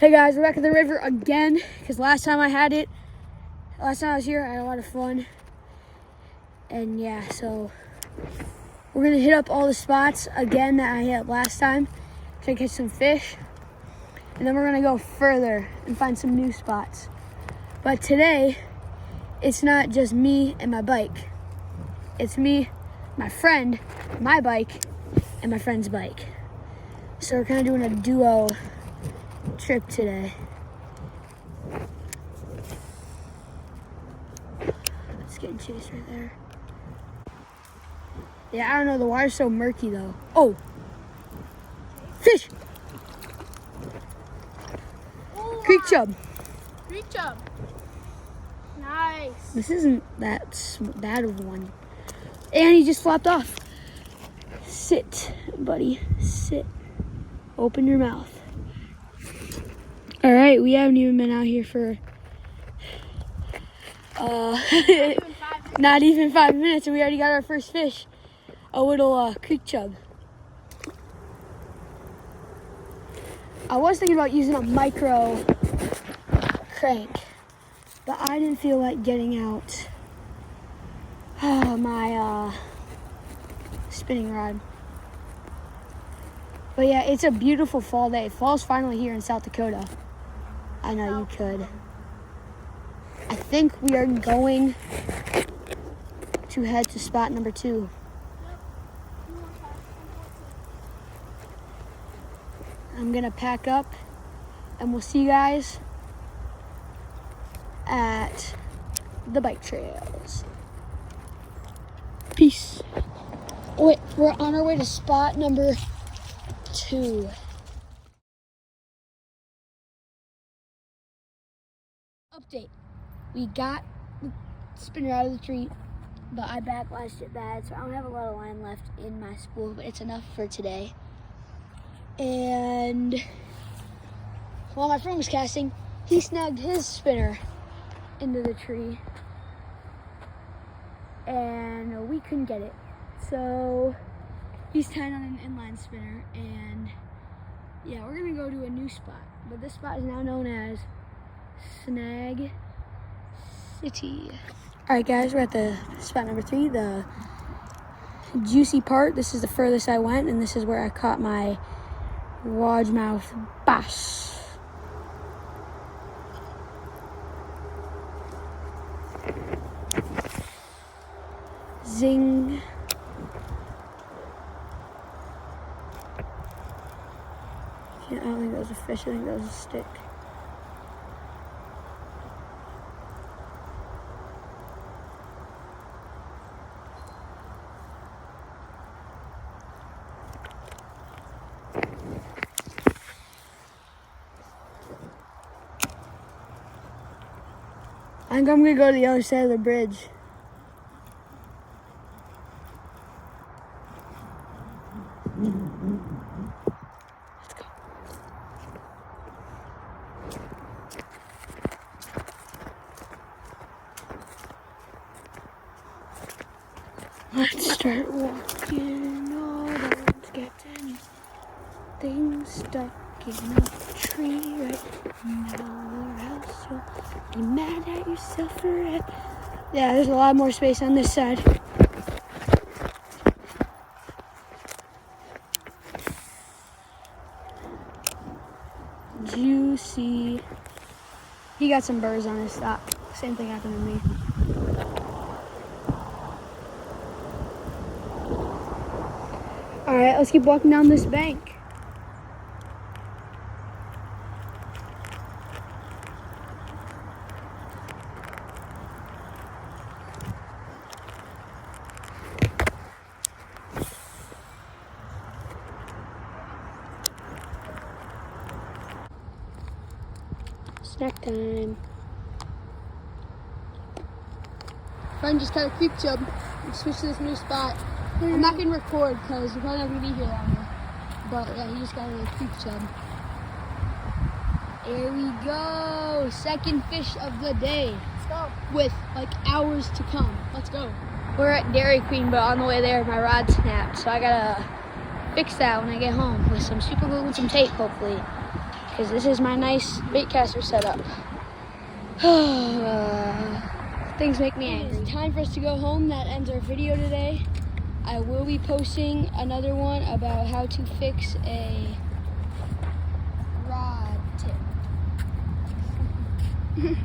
Hey guys, we're back at the river again because last time I was here, I had a lot of fun. And yeah, so we're gonna hit up all the spots again that I hit last time to catch some fish. And then we're gonna go further and find some new spots. But today, it's not just me and my bike. It's me, my friend, my bike, and my friend's bike. So we're kind of doing a duo trip today. It's getting chased right there. Yeah, I don't know, the water's so murky though. Oh, fish! Ooh, Creek chub. Creek chub. Nice. This isn't that bad of one. And he just flopped off. Sit, buddy, sit. Open your mouth. All right, we haven't even been out here for not even 5 minutes, and we already got our first fish. A little creek chub. I was thinking about using a micro crank, but I didn't feel like getting out my spinning rod. But yeah, it's a beautiful fall day. Fall's finally here in South Dakota. I know you could. I think we are going to head to spot number 2. I'm gonna pack up and we'll see you guys at the bike trails. Peace. Wait, we're on our way to spot number 2. Update. We got the spinner out of the tree, but I backlashed it bad, so I don't have a lot of line left in my spool, but it's enough for today. And while my friend was casting, he snagged his spinner into the tree, and we couldn't get it. So he's tied on an inline spinner, and yeah, we're gonna go to a new spot. But this spot is now known as Snag City. All right, guys, we're at the spot number 3, the juicy part. This is the furthest I went, and this is where I caught my largemouth bass. Zing. I don't think that was a fish, I think that was a stick. I think I'm gonna go to the other side of the bridge. Let's go. Let's start walking. Oh, don't get anything stuck in a tree right now, or else you'll be mad at yourself forever. Yeah, there's a lot more space on this side. Juicy. He got some burrs on his stop. Same thing happened to me. All right, let's keep walking down this bank. Snack time. Friend just caught a creek chub. We switched to this new spot. I'm not gonna record because we're probably not gonna be here longer. But yeah, he just got a creek chub. Here we go. Second fish of the day. Let's go. With like hours to come. Let's go. We're at Dairy Queen, but on the way there, my rod snapped. So I gotta fix that when I get home with some super glue and some tape, hopefully. because this is my nice bait caster setup. Things make me angry. Time for us to go home. That ends our video today. I will be posting another one about how to fix a rod tip.